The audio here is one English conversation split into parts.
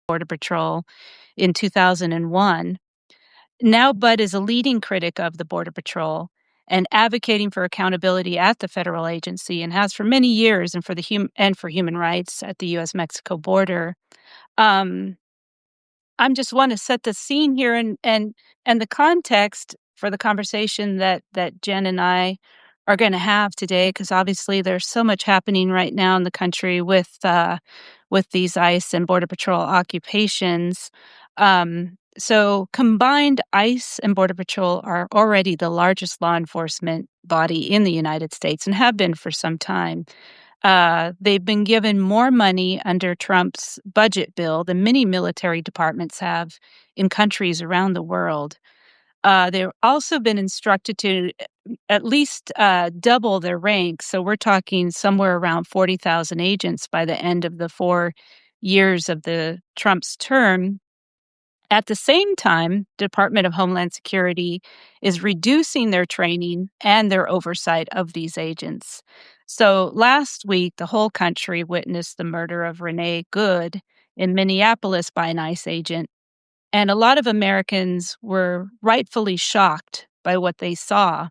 Border Patrol in 2001. Now Budd is a leading critic of the Border Patrol and advocating for accountability at the federal agency, and has for many years, and for human rights at the U.S.-Mexico border. Um, I just want to set the scene here and the context for the conversation that Jenn and I are going to have today, because obviously there's so much happening right now in the country with these ICE and Border Patrol occupations. So combined, ICE and Border Patrol are already the largest law enforcement body in the United States and have been for some time. They've been given more money under Trump's budget bill than many military departments have in countries around the world. They've also been instructed to at least double their ranks. So we're talking somewhere around 40,000 agents by the end of the 4 years of the Trump's term. At the same time, Department of Homeland Security is reducing their training and their oversight of these agents. So last week, the whole country witnessed the murder of Renee Good in Minneapolis by an ICE agent. And a lot of Americans were rightfully shocked by what they saw.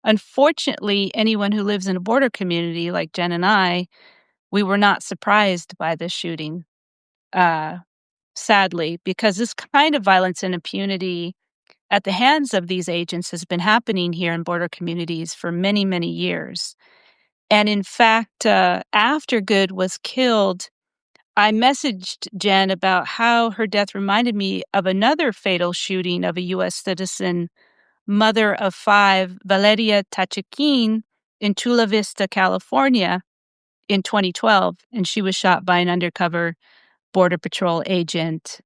Unfortunately, anyone who lives in a border community like Jenn and I, we were not surprised by this shooting. Sadly, because this kind of violence and impunity at the hands of these agents has been happening here in border communities for many, many years. And in fact, after Good was killed, I messaged Jenn about how her death reminded me of another fatal shooting of a U.S. citizen, mother of 5, Valeria Tachiquin, in Chula Vista, California, in 2012. And she was shot by an undercover Border Patrol agent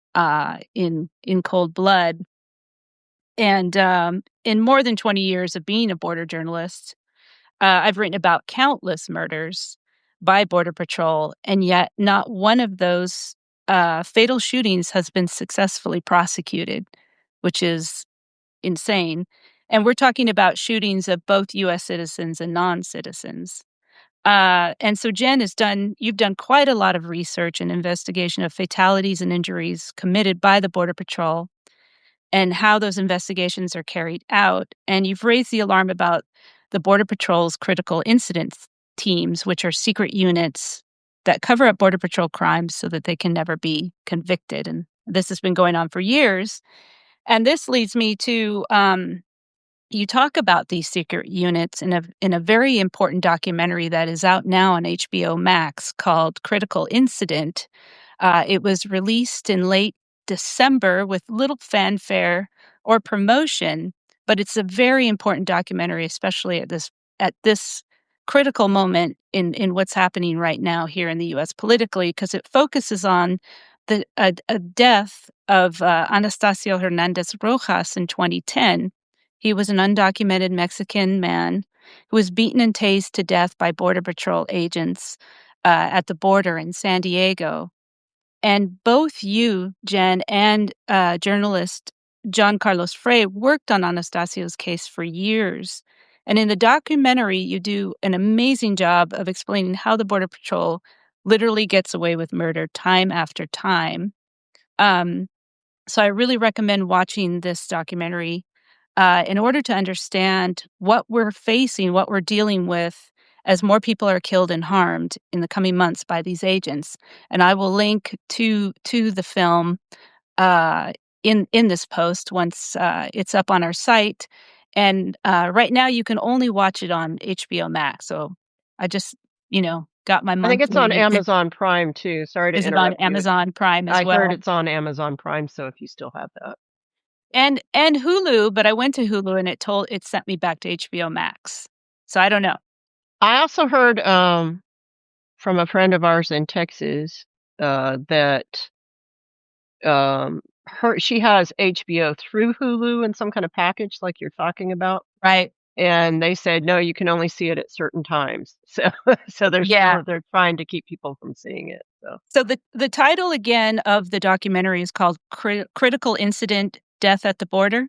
in cold blood. And in more than 20 years of being a border journalist, I've written about countless murders by Border Patrol, and yet not one of those fatal shootings has been successfully prosecuted, which is insane. And we're talking about shootings of both U.S. citizens and non-citizens. And so Jenn you've done quite a lot of research and investigation of fatalities and injuries committed by the Border Patrol and how those investigations are carried out. And you've raised the alarm about the Border Patrol's critical incidents teams, which are secret units that cover up Border Patrol crimes so that they can never be convicted. And this has been going on for years. And this leads me to you talk about these secret units in a very important documentary that is out now on HBO Max called Critical Incident. It was released in late December with little fanfare or promotion, but it's a very important documentary, especially at this critical moment in what's happening right now here in the U.S. politically, because it focuses on a death of Anastasio Hernandez Rojas in 2010. He was an undocumented Mexican man who was beaten and tased to death by Border Patrol agents at the border in San Diego. And both you, Jenn, and journalist John Carlos Frey worked on Anastasio's case for years. And in the documentary, you do an amazing job of explaining how the Border Patrol literally gets away with murder time after time. So I really recommend watching this documentary in order to understand what we're facing, what we're dealing with as more people are killed and harmed in the coming months by these agents. And I will link to the film in this post once it's up on our site. And right now you can only watch it on HBO Max. So I just, got my I think it's on monthly. Amazon Prime too. Sorry to Is it on interrupt you. Amazon Prime as I heard well? it's on Amazon Prime, so if you still have that. And Hulu, but I went to Hulu and it sent me back to HBO Max. So I don't know. I also heard from a friend of ours in Texas that she has HBO through Hulu in some kind of package like you're talking about. Right. And they said no, you can only see it at certain times. So Yeah. they're trying to keep people from seeing it. So the title again of the documentary is called Critical Incident: Death at the Border.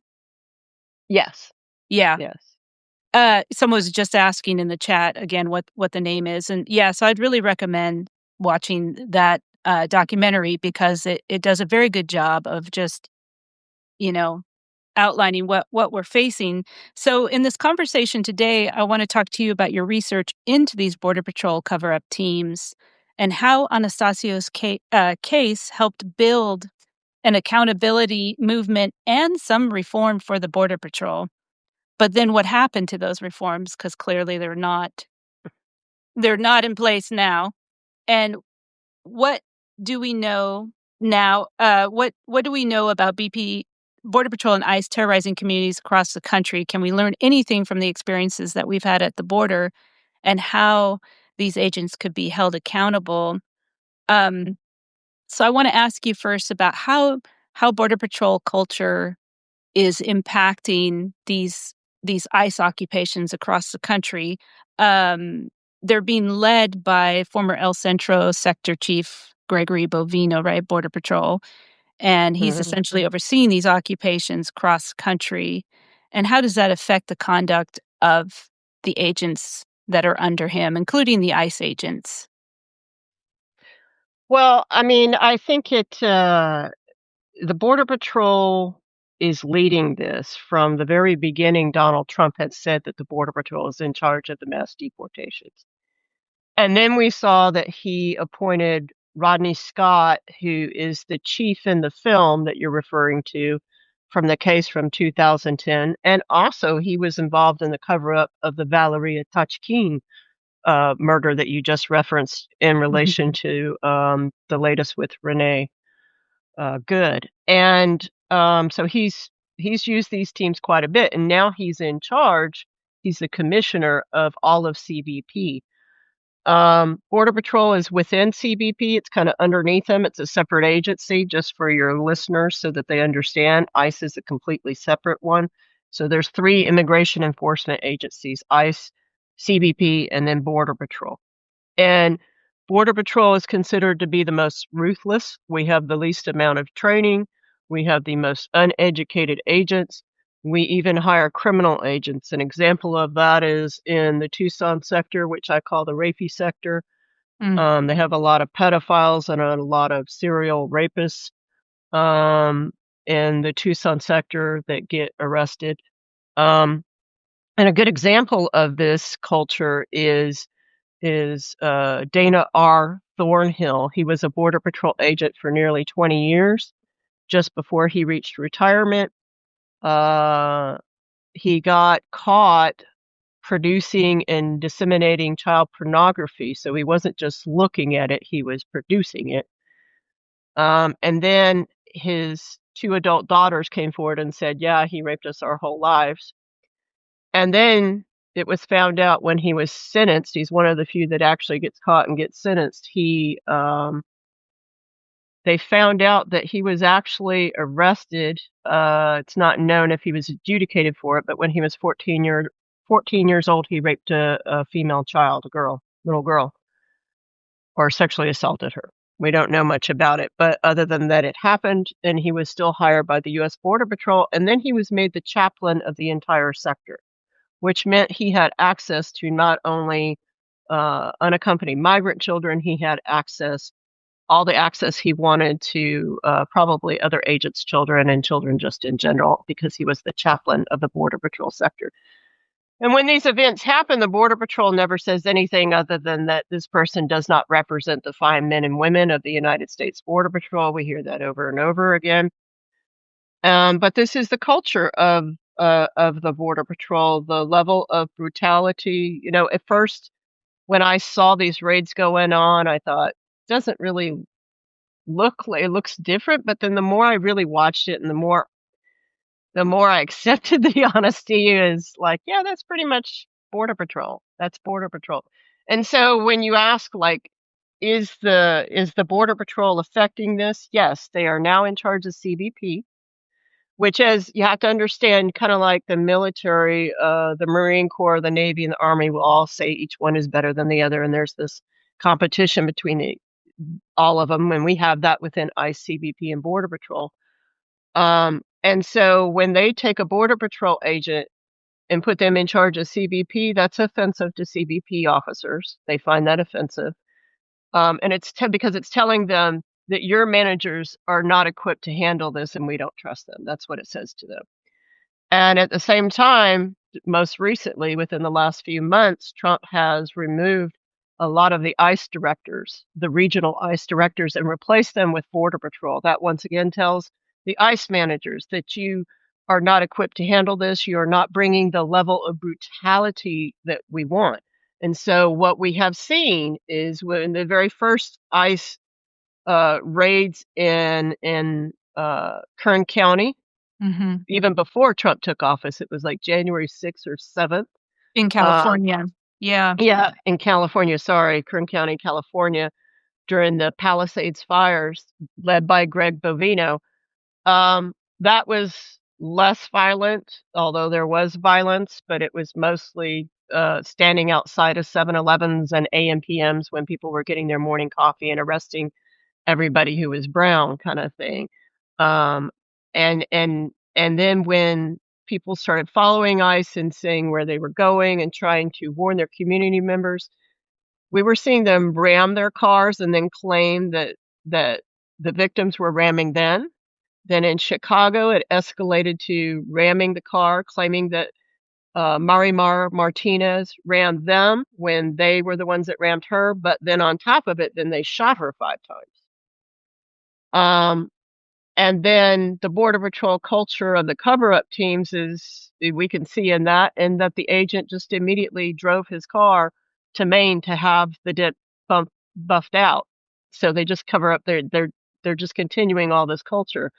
Yes. Yeah. Yes. Someone was just asking in the chat again what the name is, and yeah, so I'd really recommend watching that documentary because it does a very good job of just, you know, outlining what we're facing. So in this conversation today, I want to talk to you about your research into these Border Patrol cover-up teams and how Anastasio's case helped build an accountability movement and some reform for the Border Patrol. But then what happened to those reforms? Because clearly they're not in place now. And what do we know now? What do we know about BP, Border Patrol, and ICE terrorizing communities across the country? Can we learn anything from the experiences that we've had at the border, and how these agents could be held accountable? Um, so I want to ask you first about how Border Patrol culture is impacting these ICE occupations across the country. Um, they're being led by former El Centro Sector Chief Gregory Bovino, right, Border Patrol, and he's Mhm. essentially overseeing these occupations cross country. And how does that affect the conduct of the agents that are under him, including the ICE agents? Well, I mean, I think the Border Patrol is leading this. From the very beginning, Donald Trump had said that the Border Patrol is in charge of the mass deportations. And then we saw that he appointed Rodney Scott, who is the chief in the film that you're referring to from the case from 2010. And also, he was involved in the cover up of the Valeria Tachkin murder that you just referenced in relation to the latest with Renee Good. And so he's used these teams quite a bit. And now he's in charge. He's the commissioner of all of CBP. Border Patrol is within CBP. It's kind of underneath them. It's a separate agency, just for your listeners so that they understand. ICE is a completely separate one. So there's three immigration enforcement agencies: ICE, CBP, and then Border Patrol. And Border Patrol is considered to be the most ruthless. We have the least amount of training. We have the most uneducated agents. We even hire criminal agents. An example of that is in the Tucson sector, which I call the rapey sector. Mm, They have a lot of pedophiles and a lot of serial rapists um, in the Tucson sector that get arrested. Um, and a good example of this culture is Dana R. Thornhill. He was a Border Patrol agent for nearly 20 years. Just before he reached retirement, uh, he got caught producing and disseminating child pornography. So he wasn't just looking at it, he was producing it. And then his two adult daughters came forward and said, yeah, he raped us our whole lives. And then it was found out when he was sentenced. He's one of the few that actually gets caught and gets sentenced. They found out that he was actually arrested. It's not known if he was adjudicated for it, but when he was 14 years old, he raped a female child, little girl, or sexually assaulted her. We don't know much about it, but other than that, it happened, and he was still hired by the U.S. Border Patrol, and then he was made the chaplain of the entire sector, which meant he had access to not only unaccompanied migrant children, he had all the access he wanted to probably other agents' children and children just in general, because he was the chaplain of the Border Patrol sector. And when these events happen, the Border Patrol never says anything other than that this person does not represent the fine men and women of the United States Border Patrol. We hear that over and over again. But this is the culture of the Border Patrol, the level of brutality. You know, at first, when I saw these raids going on, I thought, doesn't really it looks different. But then the more I really watched it, and the more I accepted the honesty, is like, yeah, that's pretty much Border Patrol. That's Border Patrol. And so when you ask, like, is the Border Patrol affecting this? Yes, they are now in charge of CBP, which is, you have to understand, kind of like the military, the Marine Corps, the Navy, and the Army will all say each one is better than the other, and there's this competition between all of them, and we have that within ICE, CBP, and Border Patrol. And so when they take a Border Patrol agent and put them in charge of CBP, that's offensive to CBP officers. They find that offensive. And because it's telling them that your managers are not equipped to handle this and we don't trust them. That's what it says to them. And at the same time, most recently, within the last few months, Trump has removed a lot of the ICE directors, the regional ICE directors, and replaced them with Border Patrol. That once again tells the ICE managers that you are not equipped to handle this. You are not bringing the level of brutality that we want. And so what we have seen is when the very first ICE raids in Kern County, Mhm. even before Trump took office, it was like January 6th or 7th. In Um, California. Yeah. yeah, in California, sorry, Kern County, California, during the Palisades fires led by Greg Bovino. Um, that was less violent, although there was violence, but it was mostly standing outside of 7-Elevens and AMPMs when people were getting their morning coffee and arresting everybody who was brown kind of thing. Um, and then when people started following ICE and saying where they were going and trying to warn their community members, we were seeing them ram their cars and then claim that the victims were ramming them. Then in Chicago, it escalated to ramming the car, claiming that Marimar Martinez rammed them when they were the ones that rammed her. But then on top of it, then they shot her 5 times. Um, and then the Border Patrol culture of the cover-up teams is we can see in that, and that the agent just immediately drove his car to Maine to have the dent buffed out. So they just cover up they're just continuing all this culture.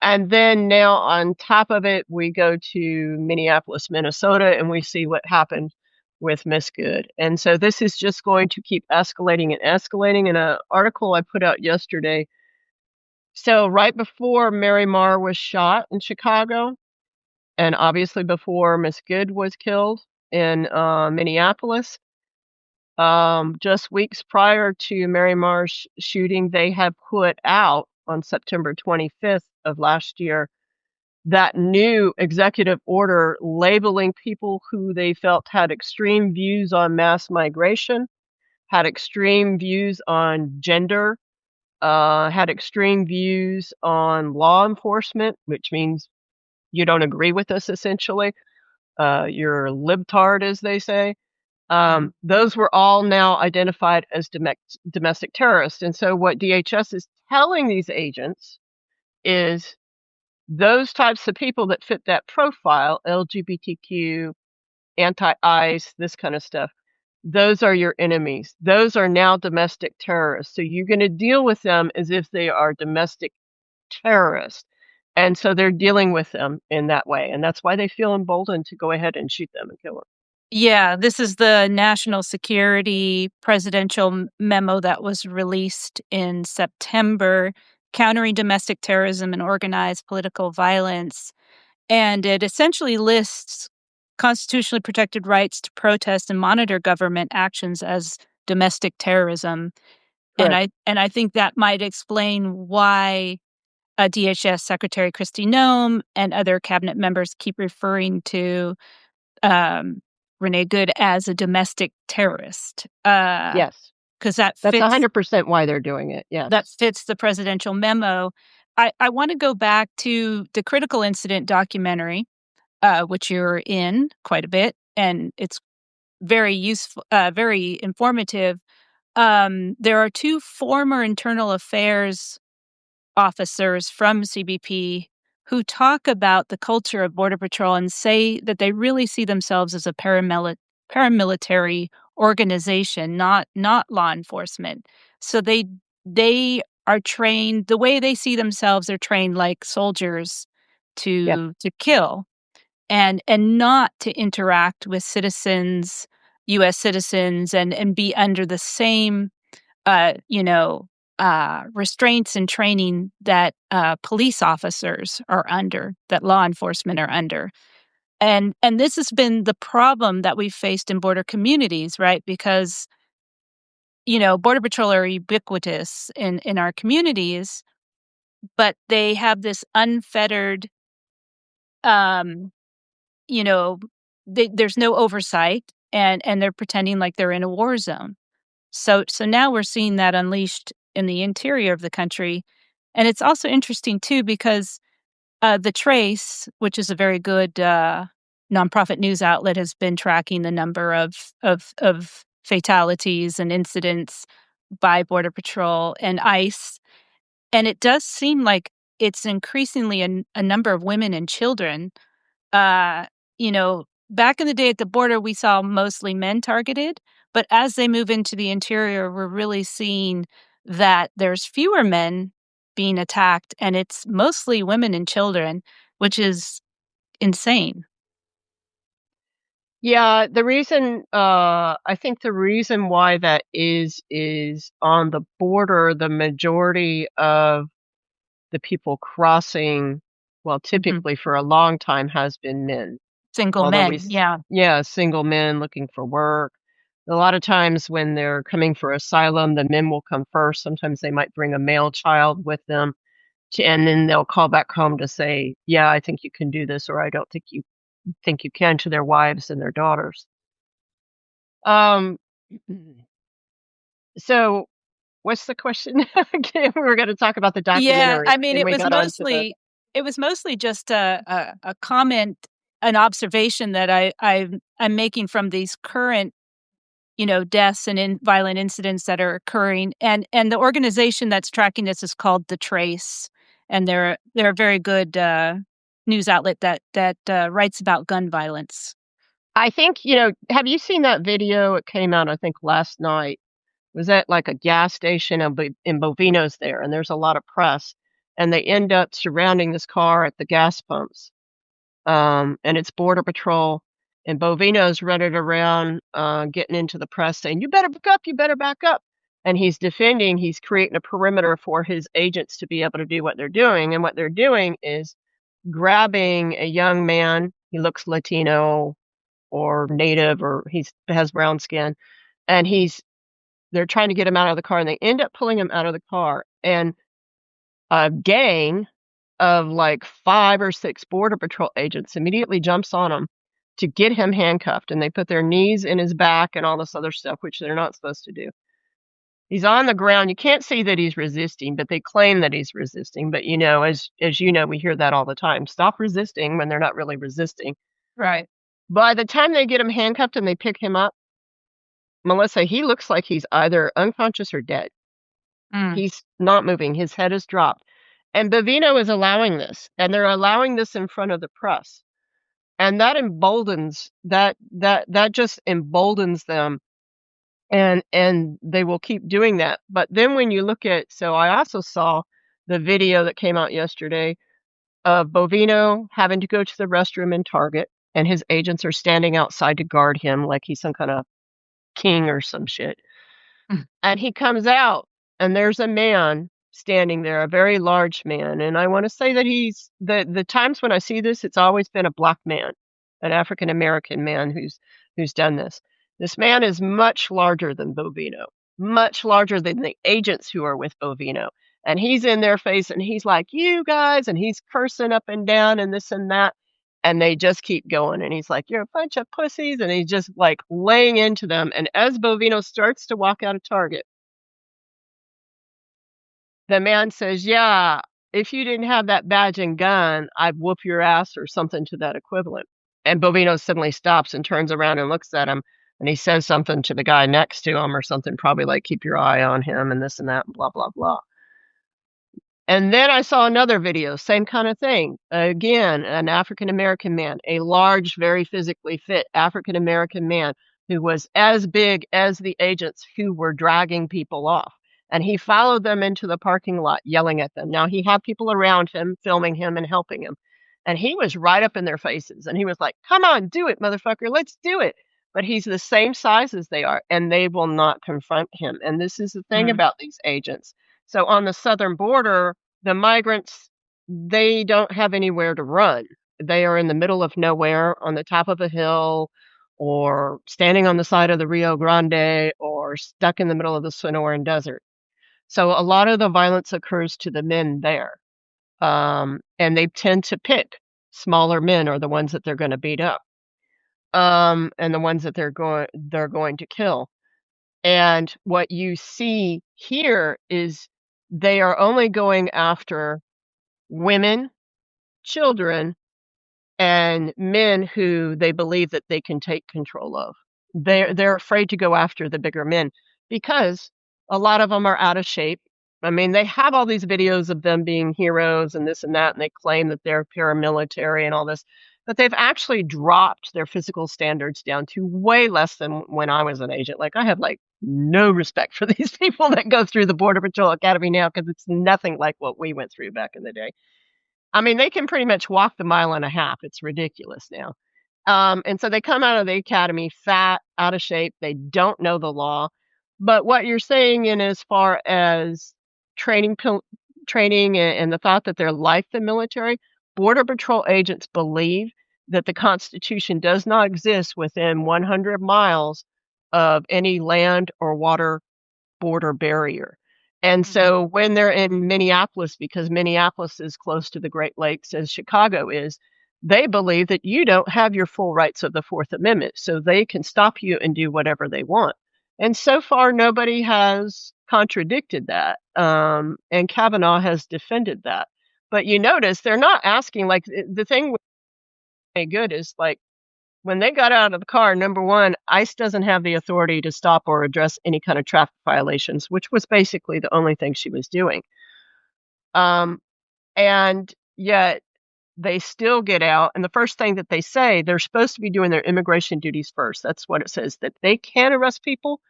And then now on top of it, we go to Minneapolis, Minnesota, and we see what happened with Miss Good. And so this is just going to keep escalating and escalating. In an article I put out yesterday, so right before Mary Marr was shot in Chicago, and obviously before Miss Good was killed in Minneapolis, just weeks prior to Mary Marr's shooting, they had put out on September 25th of last year that new executive order labeling people who they felt had extreme views on mass migration, had extreme views on gender, had extreme views on law enforcement, which means you don't agree with us essentially. You're a libtard, as they say. Those were all now identified as domestic terrorists. And so what DHS is telling these agents is those types of people that fit that profile, LGBTQ, anti-ICE, this kind of stuff, those are your enemies. Those are now domestic terrorists. So you're going to deal with them as if they are domestic terrorists. And so they're dealing with them in that way. And that's why they feel emboldened to go ahead and shoot them and kill them. Yeah, this is the national security presidential memo that was released in September, countering domestic terrorism and organized political violence. And it essentially lists constitutionally protected rights to protest and monitor government actions as domestic terrorism. Correct. And I think that might explain why DHS Secretary Kristi Noem and other cabinet members keep referring to um, Renee Good as a domestic terrorist, Yes. because That's 100% why they're doing it. that Yes. fits the presidential memo. I want to go back to the critical incident documentary, which you're in quite a bit, and it's very useful, very informative. There are two former internal affairs officers from CBP who talk about the culture of Border Patrol and say that they really see themselves as a paramilitary organization, not law enforcement. So they are trained the way they see themselves. They're trained like soldiers Yep. to kill and not to interact with citizens, U.S. citizens, and be under the same you know, restraints and training that police officers are under, that law enforcement are under. And this has been the problem that we've faced in border communities, right? Because, Border Patrol are ubiquitous in our communities, but they have this unfettered, um, you know, there's no oversight and they're pretending like they're in a war zone. So now we're seeing that unleashed in the interior of the country, and it's also interesting too because The Trace, which is a very good, nonprofit news outlet, has been tracking the number of fatalities and incidents by Border Patrol and ICE, and it does seem like it's increasingly a number of women and children. Uh, Back in the day at the border, we saw mostly men targeted, but as they move into the interior, we're really seeing that there's fewer men being attacked, and it's mostly women and children, which is insane. Yeah, I think the reason why that is on the border, the majority of the people crossing, well, Mhm. typically for a long time has been men. Single Although men, yeah. yeah, single men looking for work. A lot of times when they're coming for asylum, the men will come first. Sometimes they might bring a male child with them, and then they'll call back home to say, "Yeah, I think you can do this," or "I don't think you can," to their wives and their daughters. Um, so what's the question? Okay, we were gonna talk about the Yeah, documentary, I mean, and we got onto the it was mostly just a comment, an observation that I'm making from these current, deaths and violent incidents that are occurring, and the organization that's tracking this is called The Trace, and they're a very good, news outlet that writes about gun violence. I think, have you seen that video? It came out, I think, last night. It was at, like, a gas station in Bovino's there, and there's a lot of press, and they end up surrounding this car at the gas pumps, and it's border patrol, and Bovino's running around, getting into the press saying, "You better back up, you better back up," and he's creating a perimeter for his agents to be able to do what they're doing, and what they're doing is grabbing a young man, he looks Latino or native or has brown skin, and they're trying to get him out of the car, and they end up pulling him out of the car, and a gang of, like, 5 or 6 border patrol agents immediately jumps on him to get him handcuffed, and they put their knees in his back and all this other stuff, which they're not supposed to do. He's on the ground, you can't see that he's resisting, but they claim that he's resisting, but, as you know, we hear that all the time, "Stop resisting," when they're not really resisting. Right. By the time they get him handcuffed and they pick him up, Melissa, he looks like he's either unconscious or dead. Mm, He's not moving, his head is dropped, and Bovino is allowing this, and they're allowing this in front of the press, and that emboldens that just emboldens them, and they will keep doing that, but then when you look at so I also saw the video that came out yesterday of Bovino having to go to the restroom in Target, and his agents are standing outside to guard him like he's some kinda king or some shit. mm, And he comes out, and there's a man standing there, a very large man, and I wanna say that he's the times when I see this, it's always been a black man, an African American man who's done this. This man is much larger than Bovino, much larger than the agents who are with Bovino, and he's in their face, and he's like, "You guys," and he's cursing up and down and this and that, and they just keep going, and he's like, "You're a bunch of pussies," and he's just, like, laying into them, and as Bovino starts to walk out of Target, the man says, "Yeah, if you didn't have that badge and gun, I'd whoop your ass," or something to that equivalent. And Bovino suddenly stops and turns around and looks at him, and he says something to the guy next to him or something, probably like, "Keep your eye on him," and this and that, and blah, blah, blah. And then I saw another video, same kinda thing. Again, an African American man, a large, very physically fit African American man who was as big as the agents who were dragging people off, and he followed them into the parking lot yelling at them. Now he had people around him filming him and helping him, and he was right up in their faces, and he was like, "Come on, do it, motherfucker, let's do it." But he's the same size as they are, and they will not confront him, and this is the thing mm, about these agents. So on the southern border, the migrants, they don't have anywhere to run. They are in the middle of nowhere on the top of a hill or standing on the side of the Rio Grande or stuck in the middle of the Sonoran Desert. So a lot of the violence occurs to the men there. And they tend to pick smaller men are the ones that they're going to beat up. And the ones that they're going to kill. And what you see here is they are only going after women, children, and men who they believe that they can take control of. They're afraid to go after the bigger men because a lot of them are out of shape. I mean, they have all these videos of them being heroes and this and that, and they claim that they're paramilitary and all this, but they've actually dropped their physical standards down to way less than when I was an agent. Like, I have, like, no respect for these people that go through the Border Patrol Academy now because it's nothing like what we went through back in the day. I mean, they can pretty much walk the mile and a half. It's ridiculous now. And so they come out of the academy fat, out of shape. They don't know the law. But what you're saying in as far as training, training and the thought that they're like the military, Border Patrol agents believe that the Constitution does not exist within 100 miles of any land or water border barrier. And Mhm. so when they're in Minneapolis, because Minneapolis is close to the Great Lakes as Chicago is, they believe that you don't have your full rights of the Fourth Amendment, so they can stop you and do whatever they want. And so far, nobody has contradicted that, and Kavanaugh has defended that. But you notice they're not asking, like, the thing with good is, like, when they got out of the car, number one, ICE doesn't have the authority to stop or address any kind of traffic violations, which was basically the only thing she was doing. Um, and yet they still get out, and the first thing that they say, they're supposed to be doing their immigration duties first. That's what it says, that they can arrest people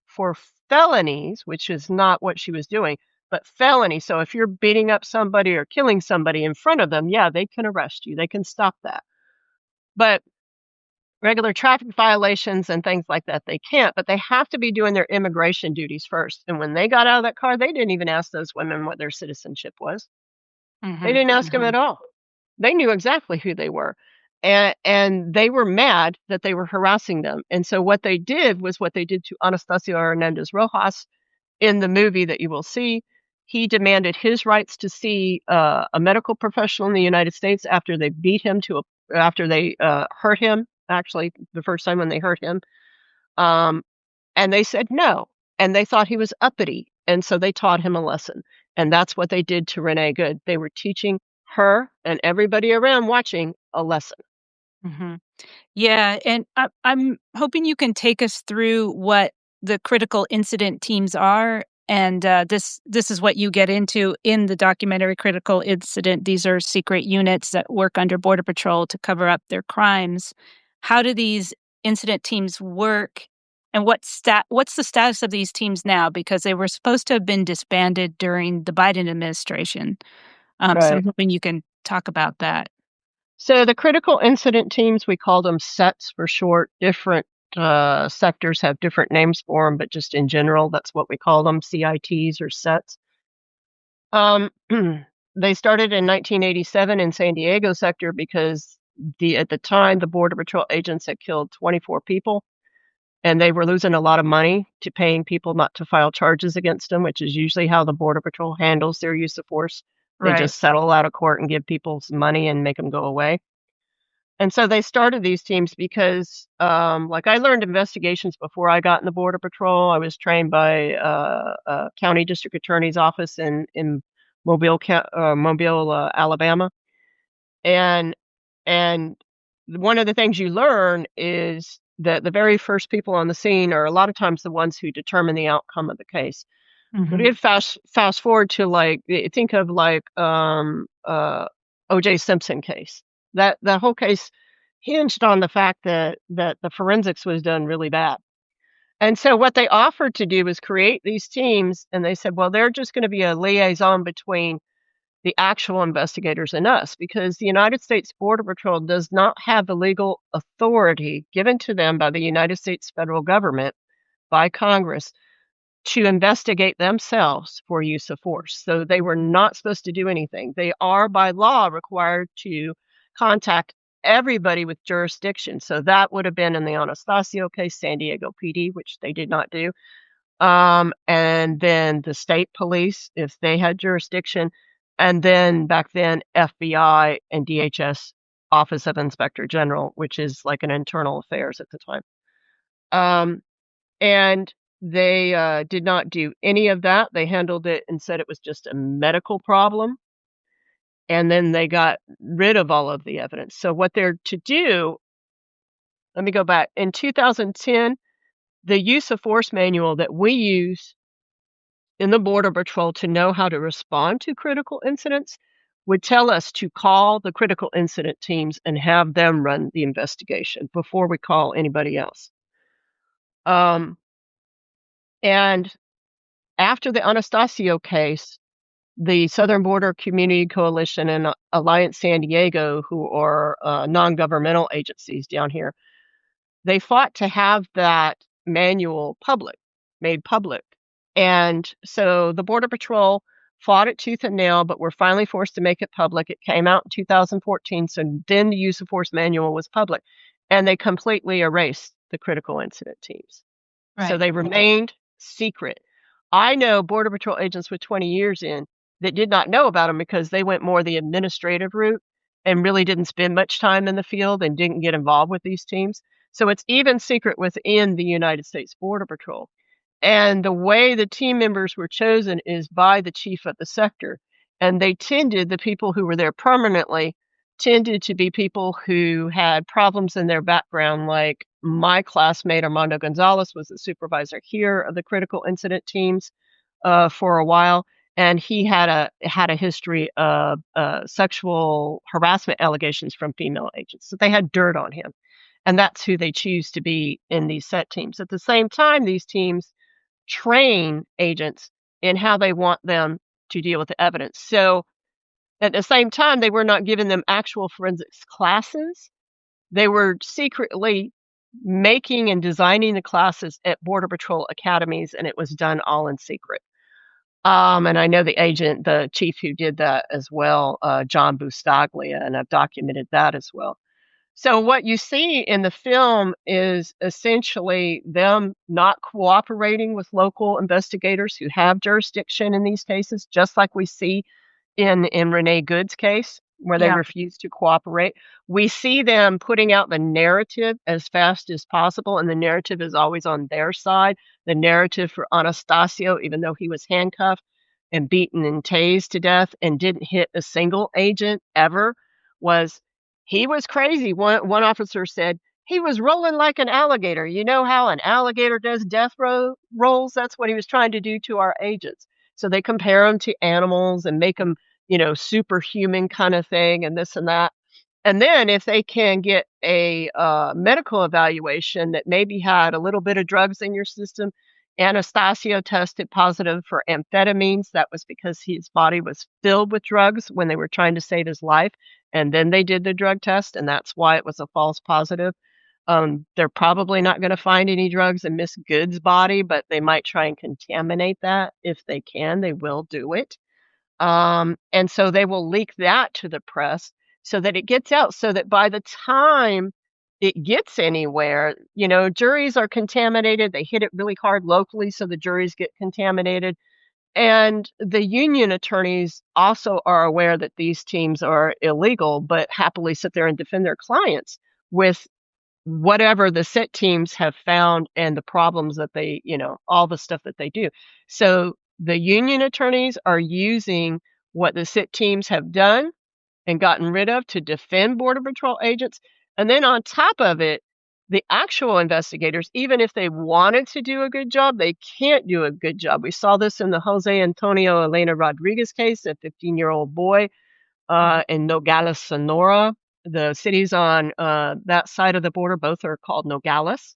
for felonies, which is not what she was doing, but felony. So if you're beating up somebody or killing somebody in front of them, yeah, they can arrest you. They can stop that. But regular traffic violations and things like that, they can't, but they have to be doing their immigration duties first. And when they got out of that car, they didn't even ask those women what their citizenship was. They Mhm. didn't ask them Mhm. at all. They knew exactly who they were. And they were mad that they were harassing them. And so what they did was what they did to Anastacio Hernandez Rojas in the movie that you will see. He demanded his rights to see a medical professional in the United States after they beat him to after they hurt him. Actually, the first time when they hurt him, um, and they said no, and they thought he was uppity, and so they taught him a lesson, and that's what they did to Renee Good. They were teaching her and everybody around watching a lesson. Mhm. Yeah, and I'm hoping you can take us through what the critical incident teams are, and this is what you get into in the documentary Critical Incident. These are secret units that work under Border Patrol to cover up their crimes. How do these incident teams work, and what's the status of these teams now? Because they were supposed to have been disbanded during the Biden administration. So I'm Right. hoping you can talk about that. So the critical incident teams, we call them sets for short. Different sectors have different names for them, but just in general, that's what we call them, CITs or sets. Um, they started in 1987 in San Diego sector because at the time the Border Patrol agents had killed 24 people, and they were losing a lot of money to paying people not to file charges against them, which is usually how the Border Patrol handles their use of force. They Right. just settle out of court and give people some money and make them go away. And so they started these teams because, like, I learned investigations before I got in the Border Patrol. I was trained by a county district attorney's office in Mobile, Alabama, and and one of the things you learn is that the very first people on the scene are a lot of times the ones who determine the outcome of the case. But Mhm. if fast forward to, like, think of, like, O.J. Simpson case. That whole case hinged on the fact that the forensics was done really bad. And so what they offered to do was create these teams, and they said, "Well, they're just gonna be a liaison between the actual investigators and us, because the United States Border Patrol does not have the legal authority given to them by the United States federal government, by Congress, to investigate themselves for use of force. So they were not supposed to do anything. They are by law required to contact everybody with jurisdiction. So that would have been in the Anastasio case, San Diego PD, which they did not do. And then the state police, if they had jurisdiction. And then back then, FBI and DHS, Office of Inspector General, which is like an internal affairs at the time. Um, and They did not do any of that. They handled it and said it was just a medical problem, and then they got rid of all of the evidence. So what they're to do, let me go back. In 2010, the use of force manual that we use in the Border Patrol to know how to respond to critical incidents would tell us to call the critical incident teams and have them run the investigation before we call anybody else. Um, and after the Anastasio case, the Southern Border Community Coalition and Alliance San Diego, who are non-governmental agencies down here, they fought to have that manual made public. And so the Border Patrol fought it tooth and nail, but were finally forced to make it public. It came out in 2014, so then the use of force manual was public. And they completely erased the critical incident teams. So Right. they remained secret. I know Border Patrol agents with 20 years in that did not know about them because they went more the administrative route and really didn't spend much time in the field and didn't get involved with these teams. So it's even secret within the United States Border Patrol. And the way the team members were chosen is by the chief of the sector. And the people who were there permanently tended to be people who had problems in their background. Like my classmate, Armando Gonzalez, was the supervisor here of the critical incident teams for a while. And he had a history of sexual harassment allegations from female agents. So they had dirt on him. And that's who they choose to be in these set teams. At the same time, these teams train agents in how they want them to deal with the evidence. So at the same time, they were not giving them actual forensics classes. They were secretly making and designing the classes at Border Patrol academies, and it was done all in secret. And I know the chief who did that as well, John Buscaglia, and I've documented that as well. So what you see in the film is essentially them not cooperating with local investigators who have jurisdiction in these cases, just like we see in Renee Good's case, where they Yeah. refuse to cooperate. We see them putting out the narrative as fast as possible, and the narrative is always on their side. The narrative for Anastasio, even though he was handcuffed and beaten and tased to death and didn't hit a single agent ever, was he was crazy. One officer said, he was rolling like an alligator. You know how an alligator does rolls? That's what he was trying to do to our agents. So they compare them to animals and make them, superhuman kind of thing and this and that. And then if they can get a medical evaluation that maybe had a little bit of drugs in your system, Anastasio tested positive for amphetamines. That was because his body was filled with drugs when they were trying to save his life. And then they did the drug test, and that's why it was a false positive. They're probably not going to find any drugs in Miss Good's body, but they might try and contaminate that. If they can, they will do it. And so they will leak that to the press so that it gets out, so that by the time it gets anywhere, juries are contaminated. They hit it really hard locally, so the juries get contaminated. And the union attorneys also are aware that these teams are illegal, but happily sit there and defend their clients with whatever the set teams have found and the problems that they, all the stuff that they do. So the union attorneys are using what the sit teams have done and gotten rid of to defend Border Patrol agents. And then on top of it, the actual investigators, even if they wanted to do a good job, they can't do a good job. We saw this in the Jose Antonio Elena Rodriguez case, a 15-year-old boy in Nogales, Sonora. The cities on that side of the border, both are called Nogales.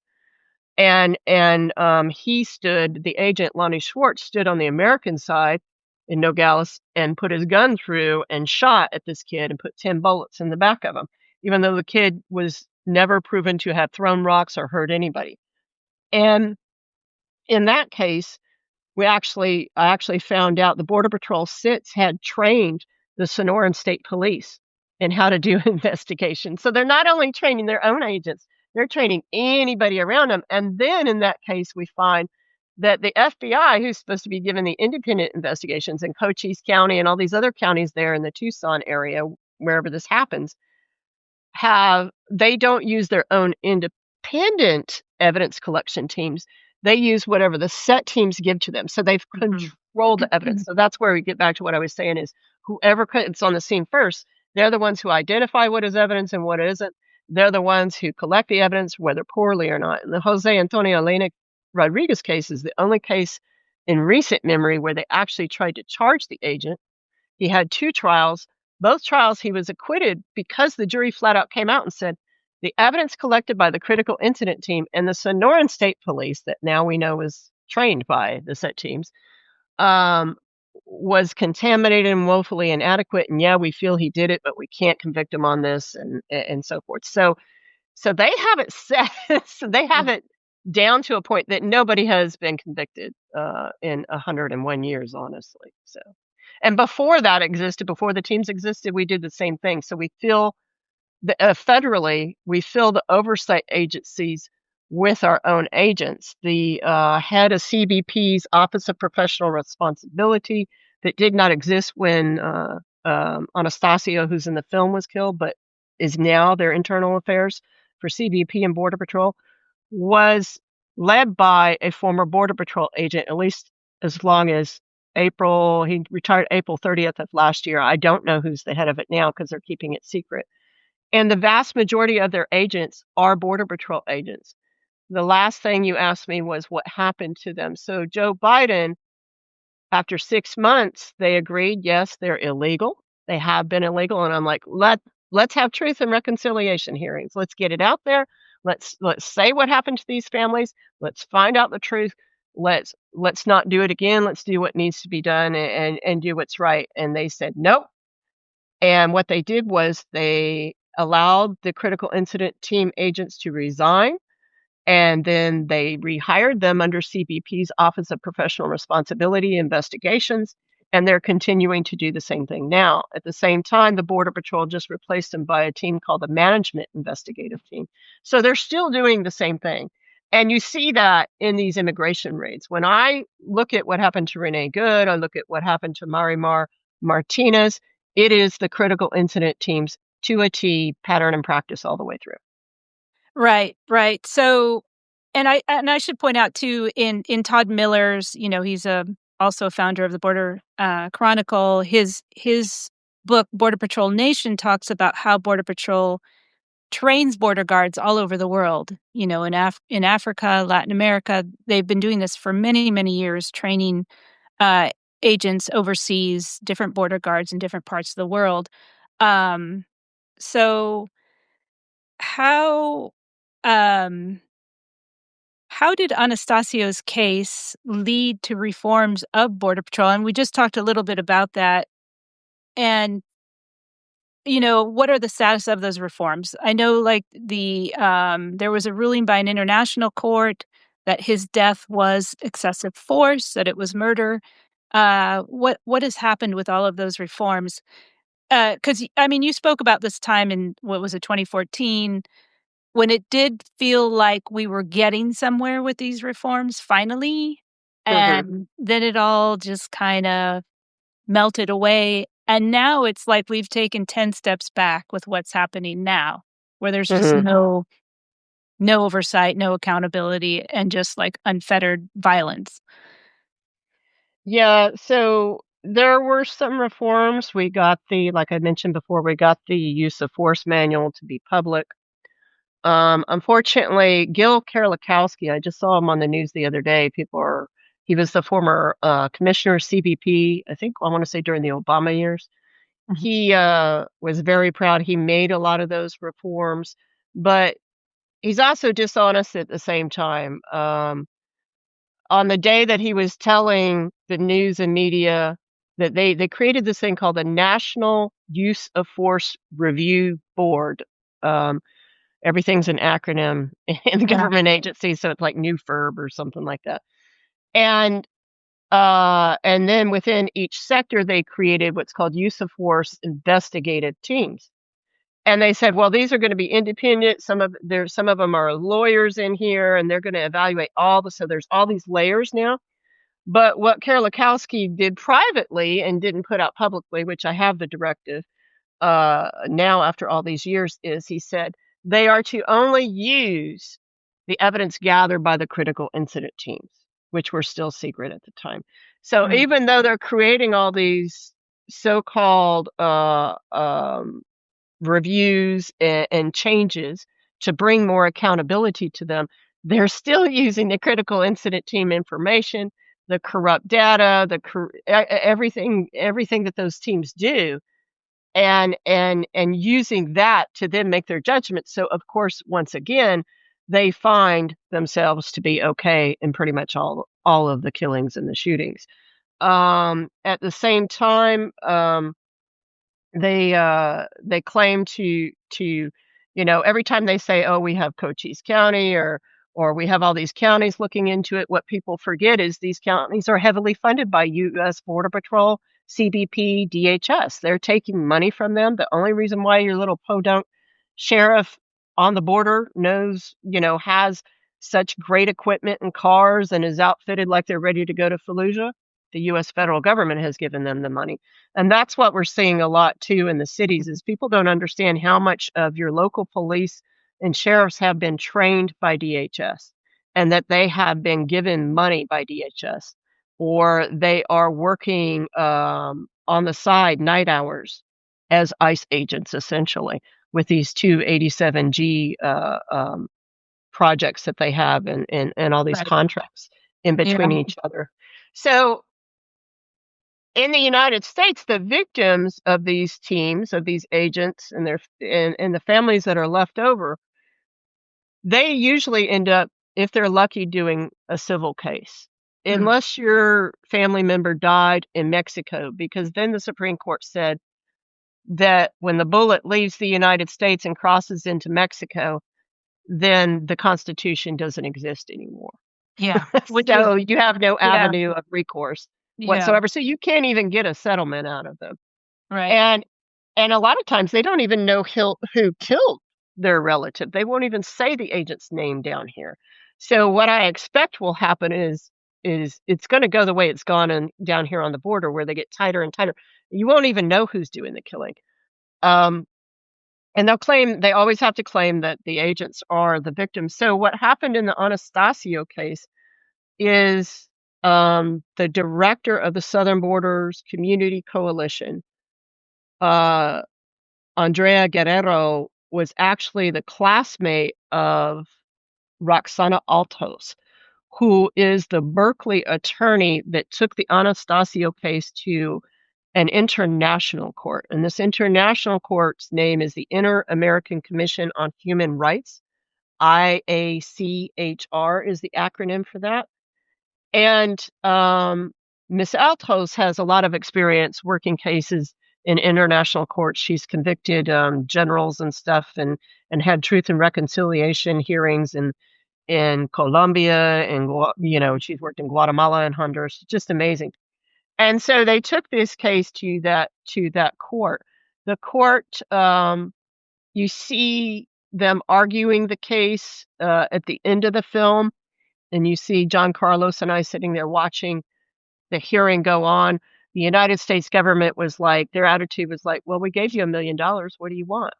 And the agent Lonnie Schwartz stood on the American side in Nogales and put his gun through and shot at this kid and put 10 bullets in the back of him, even though the kid was never proven to have thrown rocks or hurt anybody. And in that case, I actually found out the Border Patrol SITs had trained the Sonoran State Police in how to do investigations. So they're not only training their own agents, they're training anybody around them. And then in that case, we find that the FBI, who's supposed to be given the independent investigations in Cochise County and all these other counties there in the Tucson area, wherever this happens, they don't use their own independent evidence collection teams. They use whatever the set teams give to them. So they've controlled the evidence. So that's where we get back to what I was saying is whoever it's on the scene first, they're the ones who identify what is evidence and what isn't. They're the ones who collect the evidence, whether poorly or not. And the Jose Antonio Elena Rodriguez case is the only case in recent memory where they actually tried to charge the agent. He had 2 trials. Both trials he was acquitted because the jury flat out came out and said the evidence collected by the critical incident team and the Sonoran State Police that now we know is trained by the set teams um, was contaminated and woefully inadequate. And yeah, we feel he did it, but we can't convict him on this and so forth. So they have it set. So they have it down to a point that nobody has been convicted in 101 years, honestly. So, and before that existed, before the teams existed, we did the same thing. So we feel federally, we fill the oversight agencies with our own agents. The head of CBP's Office of Professional Responsibility that did not exist when Anastasio, who's in the film, was killed, but is now their internal affairs for CBP and Border Patrol, was led by a former Border Patrol agent, at least as long as he retired April 30th of last year. I don't know who's the head of it now because they're keeping it secret. And the vast majority of their agents are Border Patrol agents. The last thing you asked me was what happened to them. So Joe Biden, after 6 months, they agreed, yes, they're illegal. They have been illegal. And I'm like, let's have truth and reconciliation hearings. Let's get it out there. Let's say what happened to these families. Let's find out the truth. Let's not do it again. Let's do what needs to be done and do what's right. And they said nope. And what they did was they allowed the critical incident team agents to resign, and then they rehired them under CBP's Office of Professional Responsibility Investigations, and they're continuing to do the same thing now. At the same time, the Border Patrol just replaced them by a team called the Management Investigative Team. So they're still doing the same thing. And you see that in these immigration raids. When I look at what happened to Renee Good, I look at what happened to Marimar Martinez, it is the critical incident teams to a T, pattern and practice all the way through. Right, right. So, and I should point out too, in Todd Miller's, he's also a founder of the Border Chronicle. His book Border Patrol Nation talks about how Border Patrol trains border guards all over the world. In Africa, Latin America, they've been doing this for many, many years, training uh, agents overseas, different border guards in different parts of the world. So how um, how did Anastasio's case lead to reforms of Border Patrol? And we just talked a little bit about that. And what are the status of those reforms? I know, like there was a ruling by an international court that his death was excessive force, that it was murder. What has happened with all of those reforms? Because you spoke about this time in what was it, 2014, when it did feel like we were getting somewhere with these reforms finally, and then it all just kind of melted away. And now it's like we've taken 10 steps back with what's happening now, where there's just no oversight, no accountability, and just like unfettered violence. Yeah, so there were some reforms. We got like I mentioned before, we got the use of force manual to be public. Unfortunately, Gil Kerlikowske, I just saw him on the news the other day. He was the former commissioner of CBP, I think, I want to say during the Obama years. He was very proud. He made a lot of those reforms, but he's also dishonest at the same time. On the day that he was telling the news and media that they created this thing called the National Use of Force Review Board. Everything's an acronym in the government agency, so it's like NUFERB or something like that. And then within each sector, they created what's called use of force investigative teams. And they said, well, these are going to be independent. Some of them are lawyers in here, and they're going to evaluate so there's all these layers now. But what Kerlikowske did privately and didn't put out publicly, which I have the directive now after all these years, is he said they are to only use the evidence gathered by the critical incident teams, which were still secret at the time. So Mm. even though they're creating all these so-called reviews and changes to bring more accountability to them, they're still using the critical incident team information, the corrupt data, everything that those teams do, and using that to then make their judgment. So of course, once again, they find themselves to be okay in pretty much all of the killings and the shootings. At the same time, they claim to every time they say, oh, we have Cochise County, or we have all these counties looking into it, what people forget is these counties are heavily funded by U.S. Border Patrol, CBP, DHS. They're taking money from them. The only reason why your little podunk sheriff on the border has such great equipment and cars and is outfitted like they're ready to go to Fallujah, the U.S. federal government has given them the money. And that's what we're seeing a lot too in the cities is people don't understand how much of your local police and sheriffs have been trained by DHS, and that they have been given money by DHS, or they are working on the side night hours as ICE agents essentially with these 287G projects that they have, and all these Right. contracts in Yeah. between each other. So in the United States, the victims of these teams, of these agents, and the families that are left over, they usually end up, if they're lucky, doing a civil case, Mm. unless your family member died in Mexico, because then the Supreme Court said that when the bullet leaves the United States and crosses into Mexico, then the Constitution doesn't exist anymore. Yeah. Which is So you have no yeah. avenue of recourse Yeah. whatsoever. So you can't even get a settlement out of them. Right. And and a lot of times they don't even know who killed their relative. They won't even say the agent's name down here. So what I expect will happen is it's going to go the way it's gone down here on the border, where they get tighter and tighter. You won't even know who's doing the killing. Um, and they always have to claim that the agents are the victims. So what happened in the Anastasio case is the director of the Southern Borders Community Coalition, uh, Andrea Guerrero, was actually the classmate of Roxana Altos, who is the Berkeley attorney that took the Anastasio case to an international court. And this international court's name is the Inter-American Commission on Human Rights. IACHR is the acronym for that. And Miss Altos has a lot of experience working cases in international courts. She's convicted generals and stuff, and had truth and reconciliation hearings in Colombia, and she's worked in Guatemala and Honduras. Just amazing. And so they took this case to that court. The court, you see them arguing the case at the end of the film, and you see John Carlos and I sitting there watching the hearing go on. The United States government was like, their attitude was like, well, we gave you $1 million. What do you want?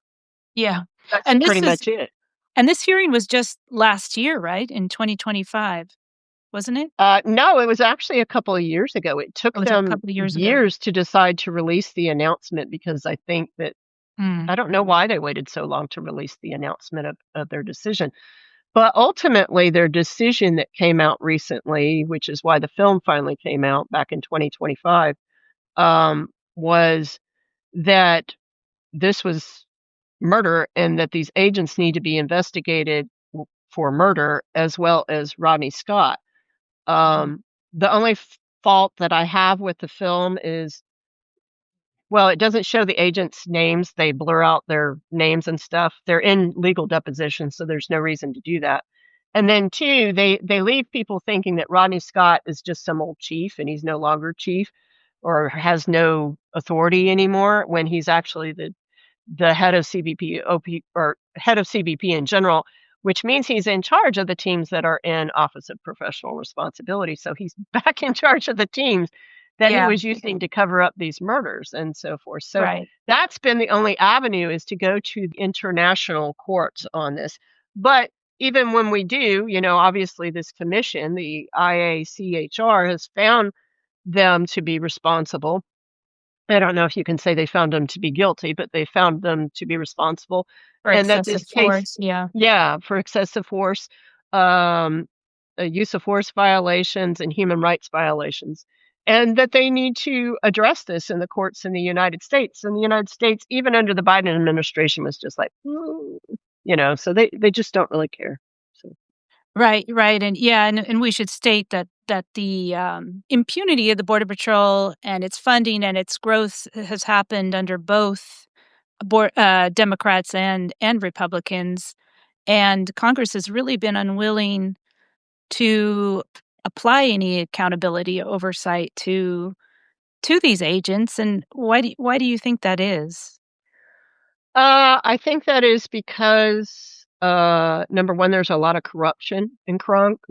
Yeah. That's And pretty this is much it. and this hearing was just last year, right? In 2025, wasn't it? No, it was actually a couple of years ago. It It took was a them couple of years ago. years to decide to release the announcement, because I think that, Mm. I don't know why they waited so long to release the announcement of their decision. But ultimately, their decision that came out recently, which is why the film finally came out back in 2025, was that this was murder, and that these agents need to be investigated for murder, as well as Rodney Scott. Mhm. The only fault that I have with the film is, well, it doesn't show the agents' names. They blur out their names and stuff. They're in legal depositions, so there's no reason to do that. And then two, they leave people thinking that Rodney Scott is just some old chief, and he's no longer chief or has no authority anymore, when he's actually the head of CBP or head of CBP in general, which means he's in charge of the teams that are in Office of Professional Responsibility. So he's back in charge of the teams that he Yeah. was using to cover up these murders and so forth. So Right. that's been the only avenue, is to go to the international courts on this. But even when we do, obviously this commission, the IACHR, has found them to be responsible. I don't know if you can say they found them to be guilty, but they found them to be responsible, For and that excessive this case, force, yeah. yeah, for excessive force, um, use of force violations, and human rights violations, and that they need to address this in the courts in the United States. And the United States, even under the Biden administration, was just like, so they just don't really care. So. Right, right, and yeah, and we should state that the, impunity of the Border Patrol and its funding and its growth has happened under both Democrats and Republicans, and Congress has really been unwilling to apply any accountability oversight to these agents, and why do you think that is? I think that is because, number one, there's a lot of corruption in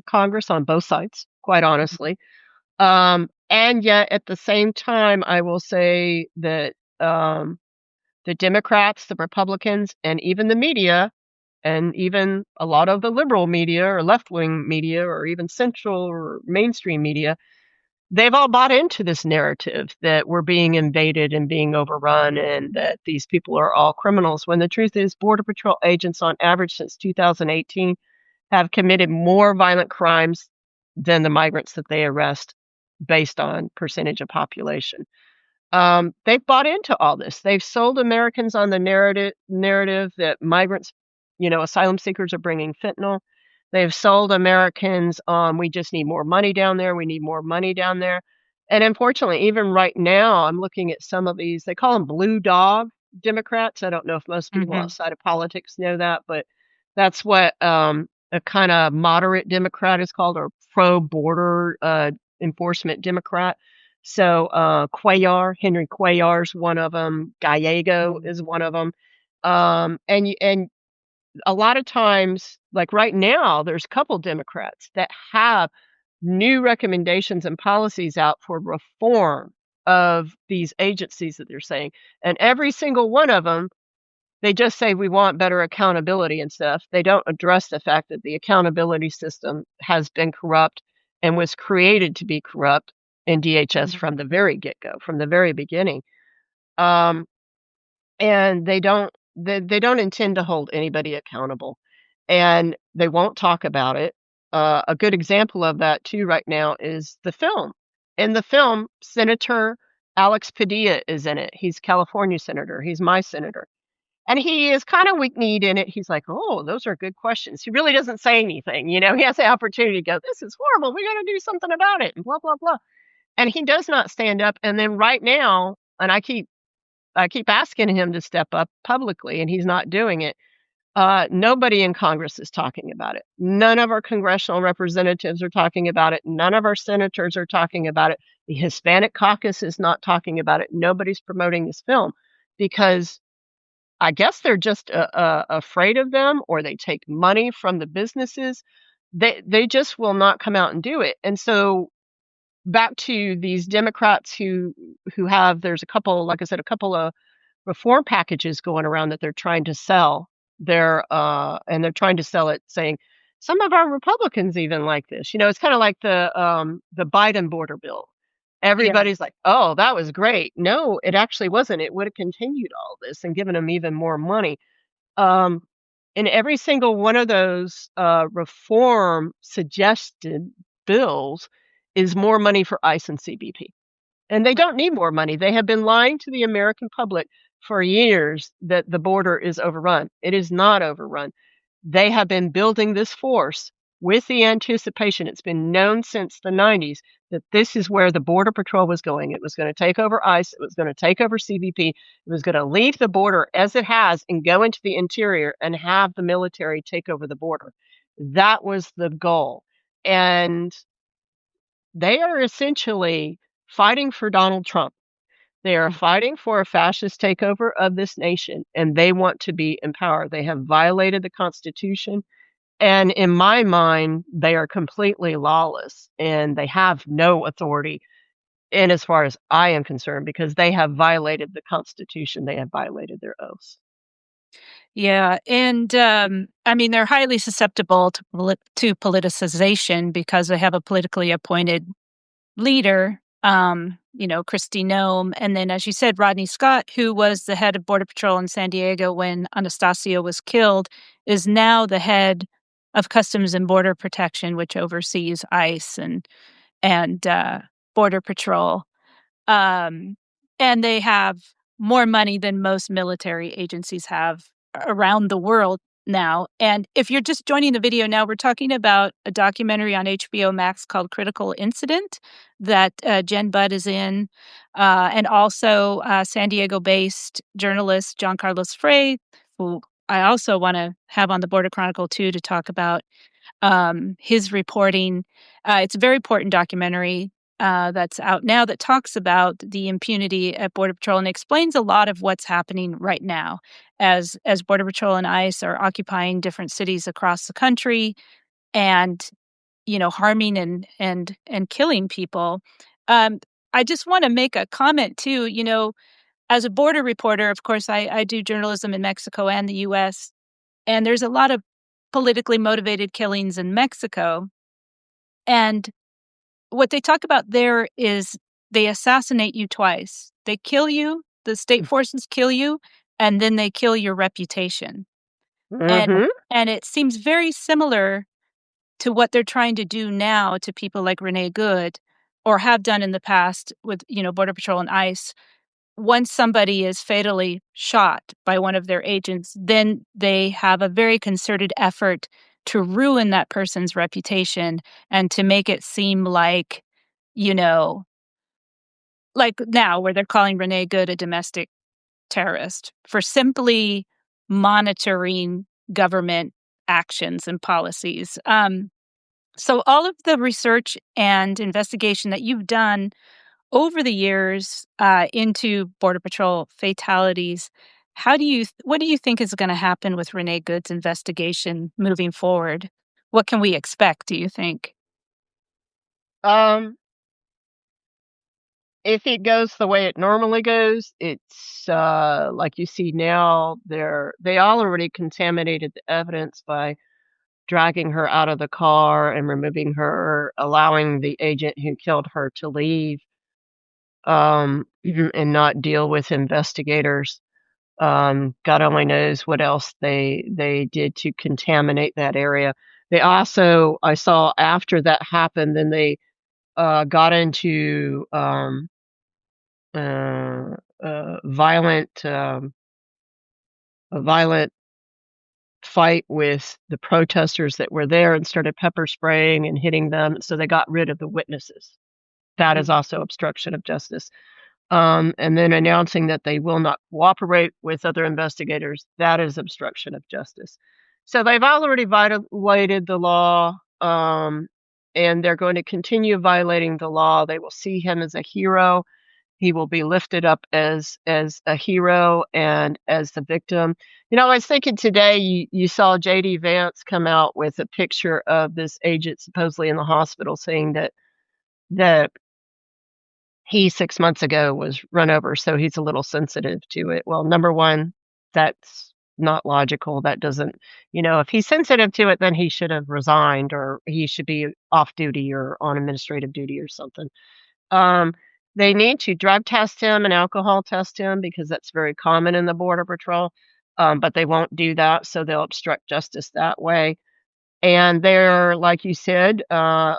Congress on both sides, quite Mhm, honestly. And yet, at the same time, I will say that the Democrats, the Republicans, and even the media, and even a lot of the liberal media or left wing media, or even central or mainstream media, they've all bought into this narrative that we're being invaded and being overrun and that these people are all criminals, when the truth is Border Patrol agents on average since 2018 have committed more violent crimes than the migrants that they arrest based on percentage of population. They've bought into all this. They've sold Americans on the narrative that migrants, asylum seekers are bringing fentanyl. They've sold Americans on, we just need more money down there. We need more money down there. And unfortunately, even right now, I'm looking at some of these. They call them blue dog Democrats. I don't know if most people mhm, outside of politics know that, but that's what a kind of moderate Democrat is called, or pro border enforcement Democrat. So, Henry Cuellar's one of them. Gallego mhm, is one of them. And a lot of times, like right now, there's a couple Democrats that have new recommendations and policies out for reform of these agencies that they're saying. And every single one of them, they just say we want better accountability and stuff. They don't address the fact that the accountability system has been corrupt and was created to be corrupt in DHS mhm, from the very get-go, from the very beginning. Um, and they don't intend to hold anybody accountable, and they won't talk about it. A good example of that too right now is the film. In the film, Senator Alex Padilla is in it. He's California senator. He's my senator. And he is kind of weak-kneed in it. He's like, "Oh, those are good questions." He really doesn't say anything, He has the opportunity to go, "This is horrible. We gotta do something about it," and blah, blah, blah. And he does not stand up. And then right now, and I keep asking him to step up publicly, and he's not doing it. Nobody in Congress is talking about it. None of our congressional representatives are talking about it. None of our senators are talking about it. The Hispanic caucus is not talking about it. Nobody's promoting this film because I guess they're just afraid of them, or they take money from the businesses. They just will not come out and do it. And so back to these Democrats who have, there's a couple, like I said, a couple of reform packages going around that they're trying to sell. They're trying to sell it saying some of our Republicans even like this. It's kind of like the Biden border bill. yeah, Everybody's like, "Oh, that was great." No, it actually wasn't. It would have continued all this and given them even more money. Um, in every single one of those reform suggested bills is more money for ICE and CBP. And they don't need more money. They have been lying to the American public for years that the border is overrun. It is not overrun. They have been building this force with the anticipation. It's been known since the 90s that this is where the Border Patrol was going. It was going to take over ICE. It was going to take over CBP. It was going to leave the border as it has and go into the interior and have the military take over the border. That was the goal. And they are essentially fighting for Donald Trump. They are mm, fighting for a fascist takeover of this nation, and they want to be in power. They have violated the Constitution, and in my mind, they are completely lawless, and they have no authority in as far as I am concerned, because they have violated the Constitution. They have violated their oaths. Yeah, and, I mean, they're highly susceptible to politicization because they have a politically appointed leader, Kristi Noem, and then, as you said, Rodney Scott, who was the head of Border Patrol in San Diego when Anastasia was killed, is now the head of Customs and Border Protection, which oversees ICE and Border Patrol. Um, and they have more money than most military agencies have around the world now. And if you're just joining the video now, we're talking about a documentary on HBO Max called Critical Incident that Jenn Budd is in, and also San Diego based journalist John Carlos Frey, who I also want to have on the Border Chronicle too to talk about his reporting. It's a very important documentary that's out now that talks about the impunity at Border Patrol and explains a lot of what's happening right now as Border Patrol and ICE are occupying different cities across the country and harming and killing people. Um, I just want to make a comment too. As a border reporter, of course, I do journalism in Mexico and the U.S. And there's a lot of politically motivated killings in Mexico. And what they talk about there is they assassinate you twice. They kill you, the state forces kill you, and then they kill your reputation. And Mhm. and it seems very similar to what they're trying to do now to people like Renee Good or have done in the past with, Border Patrol and ICE. Once somebody is fatally shot by one of their agents, then they have a very concerted effort to ruin that person's reputation and to make it seem you know, like now where they're calling Renee Good a domestic terrorist for simply monitoring government actions and policies. So all of the research and investigation that you've done over the years into Border Patrol fatalities, what do you think is going to happen with Renee Good's investigation moving forward? What can we expect, do you think? Um, if it goes the way it normally goes, it's, like you see now, they already contaminated the evidence by dragging her out of the car and removing her, allowing the agent who killed her to leave, and not deal with investigators. God only knows what else they did to contaminate that area. They also, I saw after that happened, then they got into uh, uh, violent, a violent fight with the protesters that were there and started pepper spraying and hitting them. So they got rid of the witnesses. That is also obstruction of justice. And then announcing that they will not cooperate with other investigators. That is obstruction of justice. So they've already violated the law, and they're going to continue violating the law. They will see him as a hero. He will be lifted up as a hero and as the victim. I was thinking today you saw JD Vance come out with a picture of this agent supposedly in the hospital saying that he 6 months ago was run over, so he's a little sensitive to it. Well, number 1, that's not logical. That doesn't if he's sensitive to it, then he should have resigned or he should be off duty or on administrative duty or something. Um, they need to drug test him and alcohol test him because that's very common in the Border Patrol, but they won't do that, so they'll obstruct justice that way. And they're, like you said,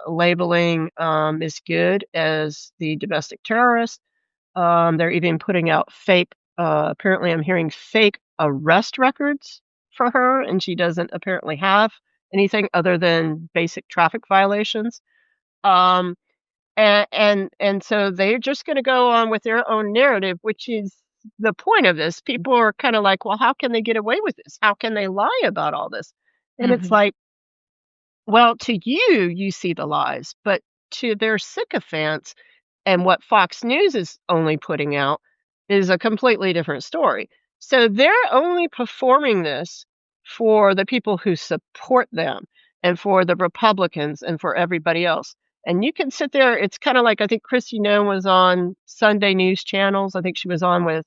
labeling Ms. Good as the domestic terrorist. They're even putting out fake, apparently, I'm hearing fake arrest records for her, and she doesn't apparently have anything other than basic traffic violations. Um, and so they're just going to go on with their own narrative, which is the point of this. People are kind of like, well, how can they get away with this? How can they lie about all this? And it's Mhm. like, well, to you, you see the lies, but to their sycophants and what Fox News is only putting out is a completely different story. So they're only performing this for the people who support them and for the Republicans and for everybody else. And you can sit there, it's kind of like I think Chrissy Noem was on Sunday news channels. I think she was on with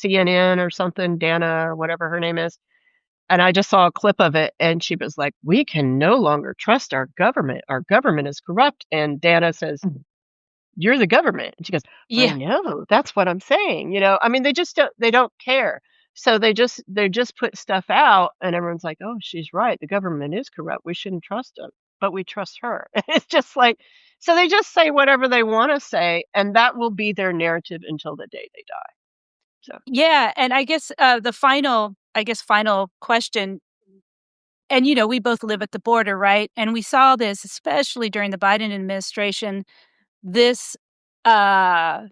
CNN or something, Dana or whatever her name is. And I just saw a clip of it, and she was like, "We can no longer trust our government. Our government is corrupt." And Dana says, "You're the government." And she goes, "I Yeah. know. That's what I'm saying." I mean, they don't care. So they just put stuff out, and everyone's like, "Oh, she's right. The government is corrupt. We shouldn't trust them, but we trust her." It's just like, so they just say whatever they want to say, and that will be their narrative until the day they die. So, Yeah, and I guess, the final question, and, we both live at the border, right? And we saw this, especially during the Biden administration, this, uh,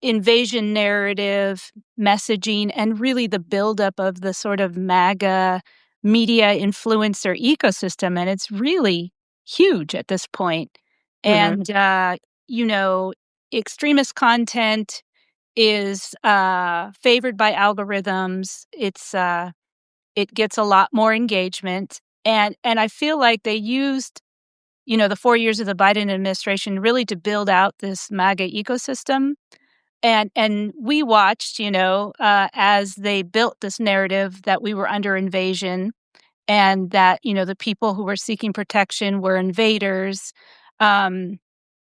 invasion narrative messaging and really the buildup of the sort of MAGA media influencer ecosystem, and it's really huge at this point. mhm, And, you know, extremist content is, favored by algorithms. It gets a lot more engagement, and I feel like they used, the 4 years of the Biden administration really to build out this MAGA ecosystem, and we watched, as they built this narrative that we were under invasion and that, the people who were seeking protection were invaders. Um,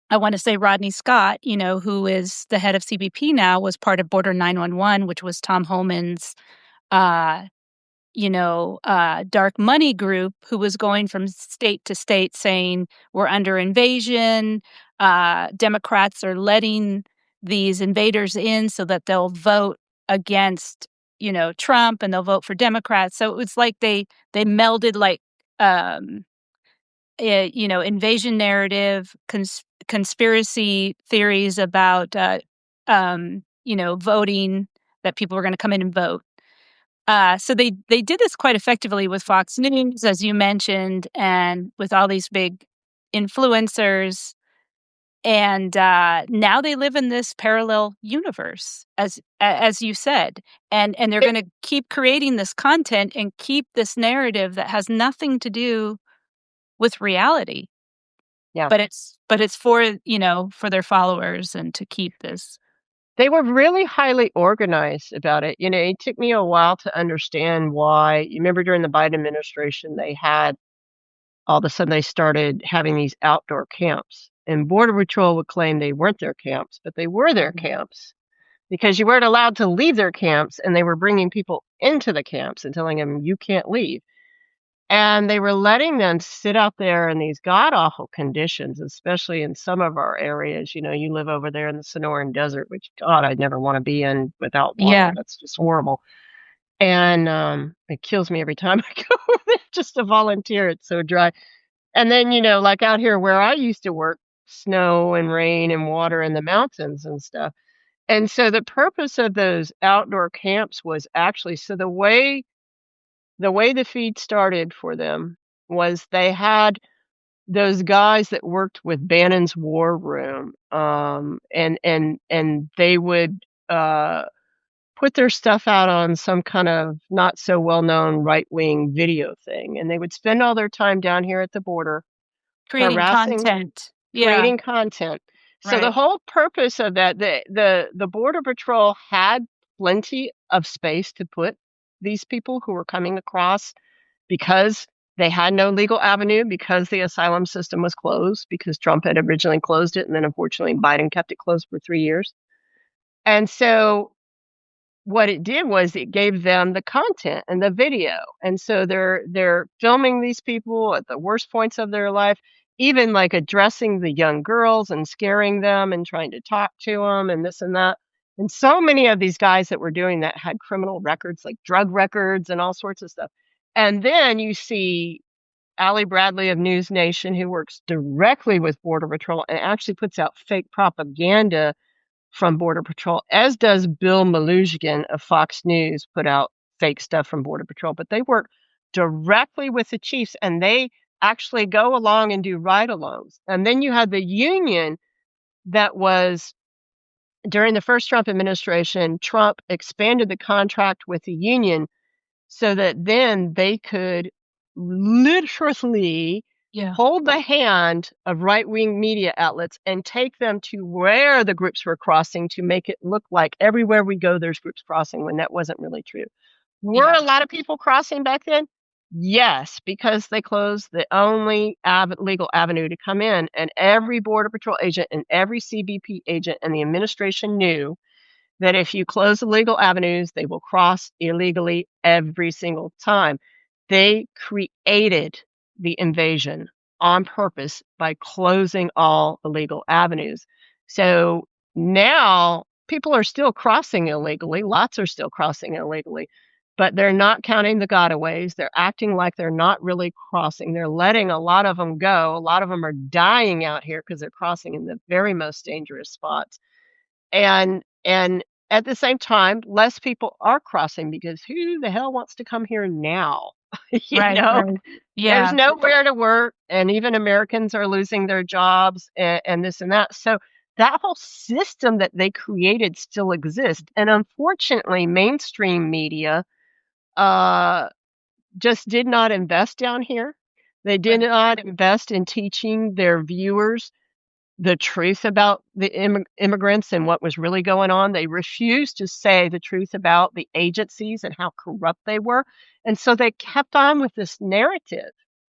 I wanna say Rodney Scott, who is the head of CBP now, was part of Border 911, which was Tom Homan's, uh, dark money group who was going from state to state saying, "We're under invasion. Democrats are letting these invaders in so that they'll vote against, Trump, and they'll vote for Democrats." So it was like they melded, like, um, invasion narrative, conspiracy theories about, voting, that people were gonna come in and vote. So they did this quite effectively with Fox News, as you mentioned, and with all these big influencers, and, now they live in this parallel universe, as you said, and they're it gonna keep creating this content and keep this narrative that has nothing to do with reality, yeah. but it's for their followers and to keep this. They were really highly organized about it. It took me a while to understand why. You remember during the Biden administration, they had all of a sudden they started having these outdoor camps. And Border Patrol would claim they weren't their camps, but they were their camps because you weren't allowed to leave their camps, and they were bringing people into the camps and telling them, "You can't leave." And they were letting them sit out there in these god awful conditions, especially in some of our areas. You live over there in the Sonoran Desert, which, God, I'd never want to be in without water. Yeah. That's just horrible. And it kills me every time I go over there just to volunteer. It's so dry. And then, like out here where I used to work, snow and rain and water in the mountains and stuff. And so the purpose of those outdoor camps was actually, so the way the feed started for them was they had those guys that worked with Bannon's War Room, and they would, put their stuff out on some kind of not so well-known right-wing video thing, and they would spend all their time down here at the border Creating harassing, content. Yeah, creating content. So the right. whole purpose of that, the Border Patrol had plenty of space to put these people who were coming across because they had no legal avenue, because the asylum system was closed, because Trump had originally closed it, and then unfortunately Biden kept it closed for 3 years. And so what it did was it gave them the content and the video. And so they're filming these people at the worst points of their life, even like addressing the young girls and scaring them and trying to talk to them and this and that. And so many of these guys that were doing that had criminal records, like drug records and all sorts of stuff. And then you see Allie Bradley of News Nation, who works directly with Border Patrol and actually puts out fake propaganda from Border Patrol, as does Bill Malughian of Fox News, put out fake stuff from Border Patrol. But they work directly with the chiefs, and they actually go along and do ride-alongs. And then you had the union that was during the first Trump administration. Trump expanded the contract with the union so that then they could literally Yeah. hold the hand of right-wing media outlets and take them to where the groups were crossing to make it look like everywhere we go, there's groups crossing when that wasn't really true. Were Yeah. a lot of people crossing back then? Yes, because they closed the only legal avenue to come in, and every Border Patrol agent and every CBP agent and the administration knew that if you close the legal avenues, they will cross illegally every single time. They created the invasion on purpose by closing all the legal avenues. So now people are still crossing illegally. Lots are still crossing illegally, but they're not counting the gotaways. They're acting like they're not really crossing. They're letting a lot of them go. A lot of them are dying out here because they're crossing in the very most dangerous spots. And at the same time, less people are crossing because who the hell wants to come here now? You Right, know, right. there's Yeah. nowhere to work, and even Americans are losing their jobs and this and that. So that whole system that they created still exists. And unfortunately, mainstream media uh, just did not invest down here. They did Right. not invest in teaching their viewers the truth about the immigrants and what was really going on. They refused to say the truth about the agencies and how corrupt they were. And so they kept on with this narrative.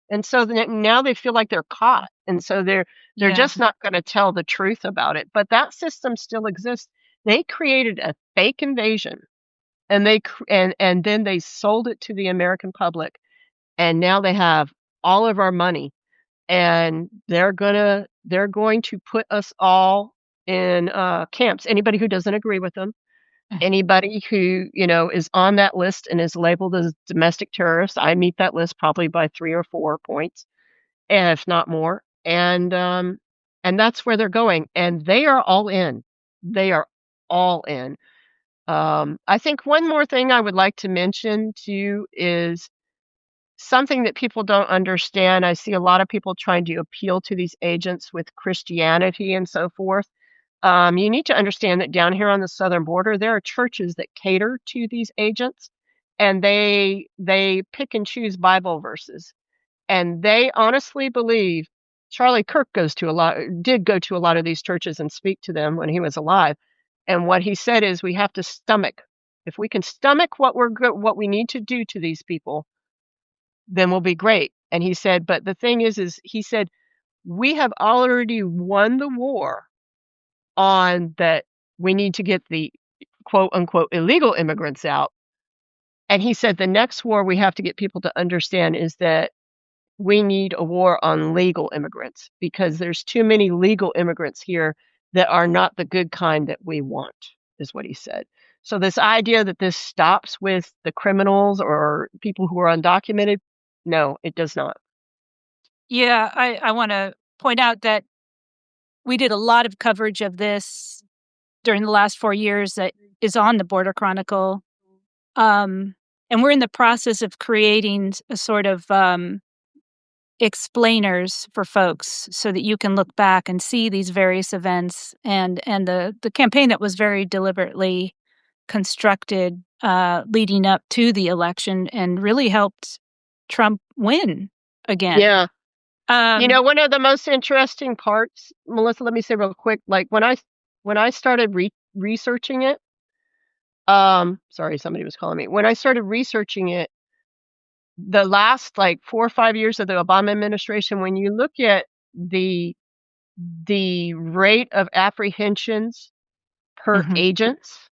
And so now they feel like they're caught. And so they're Yeah. just not going to tell the truth about it. But that system still exists. They created a fake invasion and and then they sold it to the American public. And now they have all of our money, and they're going to put us all in camps. Anybody who doesn't agree with them, anybody who is on that list and is labeled as domestic terrorist, I meet that list probably by 3 or 4 points, if not more. And that's where they're going, and they are all in. They are all in. I think one more thing I would like to mention too is something that people don't understand. I see a lot of people trying to appeal to these agents with Christianity and so forth. You need to understand that down here on the southern border, there are churches that cater to these agents, and they pick and choose Bible verses, and they honestly believe. Charlie Kirk did go to a lot of these churches and speak to them when he was alive, and what he said is we have to stomach. If we can stomach what we need to do to these people, then we'll be great. And he said, but the thing is he said, we have already won the war on that. We need to get the quote unquote illegal immigrants out. And he said, the next war we have to get people to understand is that we need a war on legal immigrants because there's too many legal immigrants here that are not the good kind that we want, is what he said. So this idea that this stops with the criminals or people who are undocumented, no, it does not. Yeah, I wanna point out that we did a lot of coverage of this during the last 4 years that is on the Border Chronicle, and we're in the process of creating a sort of, explainers for folks so that you can look back and see these various events and the campaign that was very deliberately constructed, leading up to the election and really helped Trump win again. Yeah. Um One of the most interesting parts, Melissa, let me say real quick, like when I started researching it, sorry, somebody was calling me. When I started researching it, the last like 4 or 5 years of the Obama administration, when you look at the rate of apprehensions per Mhm. agents,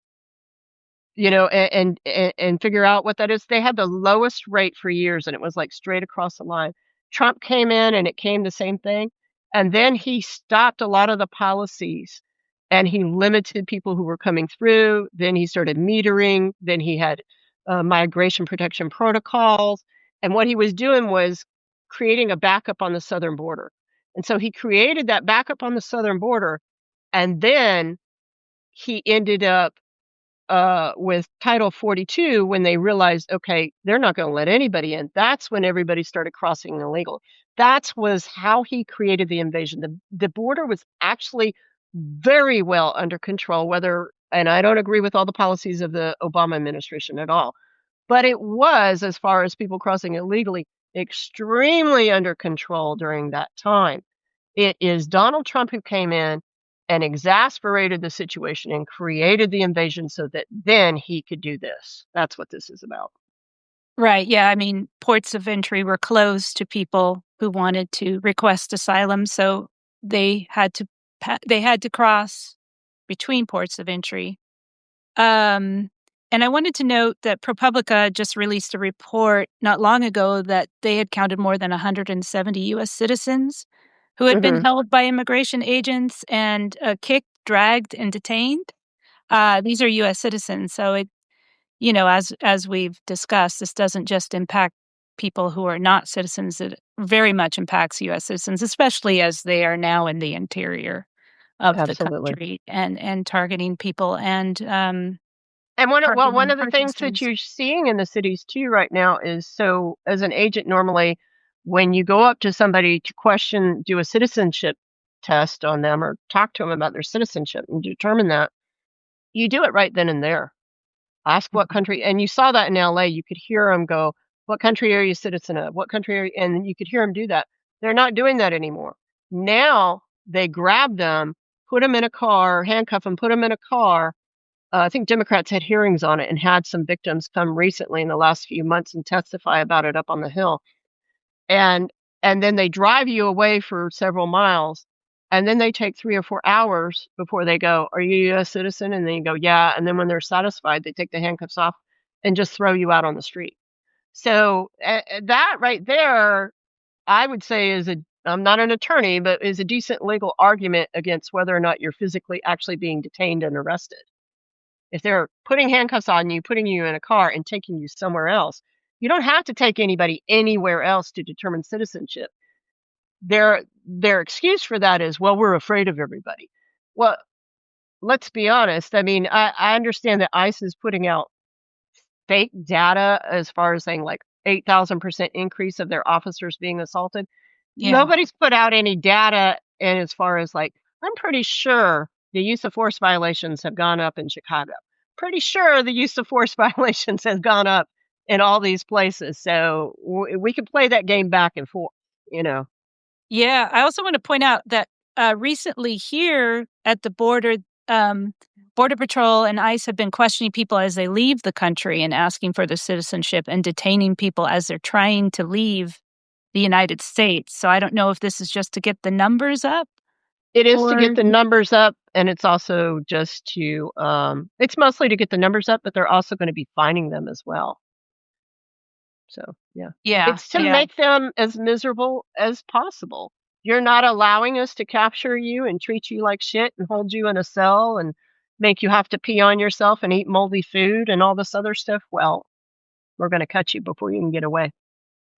and figure out what that is. They had the lowest rate for years, and it was like straight across the line. Trump came in, and it came the same thing. And then he stopped a lot of the policies, and he limited people who were coming through. Then he started metering. Then he had migration protection protocols. And what he was doing was creating a backup on the southern border. And so he created that backup on the southern border, and then he ended up with Title 42 when they realized, okay, they're not going to let anybody in. That's when everybody started crossing illegal. That was how he created the invasion. The border was actually very well under control, and I don't agree with all the policies of the Obama administration at all, but it was, as far as people crossing illegally, extremely under control during that time. It is Donald Trump who came in and exasperated the situation and created the invasion so that then he could do this. That's what this is about. Right, yeah, I mean, ports of entry were closed to people who wanted to request asylum, so they had to they had to cross between ports of entry. Um, and I wanted to note that ProPublica just released a report not long ago that they had counted more than 170 US citizens who had been Mhm. held by immigration agents and, kicked, dragged, and detained. These are US citizens, so as we've discussed, this doesn't just impact people who are not citizens, it very much impacts US citizens, especially as they are now in the interior of the Absolutely. country and targeting people and, And one targeting of the things that protesters. you're seeing in the cities too right now is, so as an agent, normally when you go up to somebody to question, do a citizenship test on them or talk to them about their citizenship and determine that, you do it right then and there. Ask what Mhm. country, and you saw that in LA. You could hear them go, "What country are you a citizen of? What country are you?" And you could hear them do that. They're not doing that anymore. Now they grab them, put them in a car, handcuff them, put them in a car. I think Democrats had hearings on it and had some victims come recently in the last few months and testify about it up on the Hill. And then they drive you away for several miles, and then they take 3 or 4 hours before they go, "Are you a US citizen?" And then you go, "Yeah," and then when they're satisfied, they take the handcuffs off and just throw you out on the street. So, that right there, I would say is a, I'm not an attorney, but is a decent legal argument against whether or not you're physically actually being detained and arrested. If they're putting handcuffs on you, putting you in a car, and taking you somewhere else, you don't have to take anybody anywhere else to determine citizenship. Their excuse for that is, "Well, we're afraid of everybody." Well, let's be honest. I mean, I understand that ICE is putting out fake data as far as saying like 8,000% increase of their officers being assaulted. Yeah. Nobody's put out any data, and as far as like, I'm pretty sure the use of force violations have gone up in Chicago. Pretty sure the use of force violations has gone up in all these places. So we can play that game back and forth, you know. Yeah, I also wanna point out that, recently here at the border, Border Patrol and ICE have been questioning people as they leave the country and asking for their citizenship and detaining people as they're trying to leave the United States, so I don't know if this is just to get the numbers up It is to get or. the numbers up, and it's also just to, it's mostly to get the numbers up, but they're also going to be fining them as well. So, yeah. Yeah, It's to yeah. make them as miserable as possible. You're not allowing us to capture you and treat you like shit and hold you in a cell and make you have to pee on yourself and eat moldy food and all this other stuff. Well, we're going to cut you before you can get away.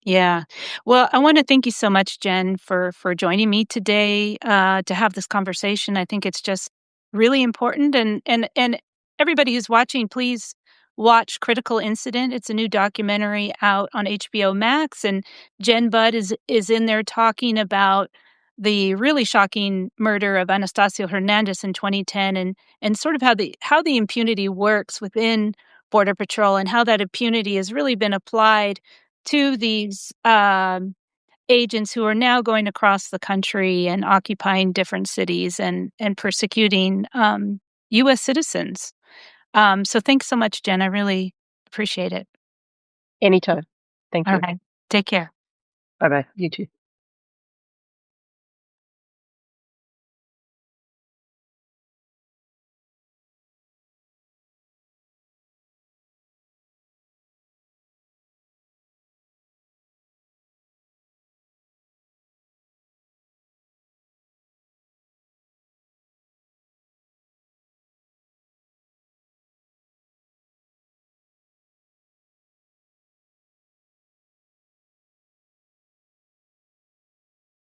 Yeah. Well, I wanna thank you so much, Jen, for joining me today, to have this conversation. I think it's just really important and everybody who's watching, please watch Critical Incident. It's a new documentary out on HBO Max, and Jenn Budd is in there talking about the really shocking murder of Anastacio Hernandez in 2010 and sort of how the impunity works within Border Patrol and how that impunity has really been applied to these, agents who are now going across the country and occupying different cities and persecuting, US citizens. So thanks so much, Jen. I really appreciate it. Anytime. Thank you. Alright. Take care. Bye bye. You too.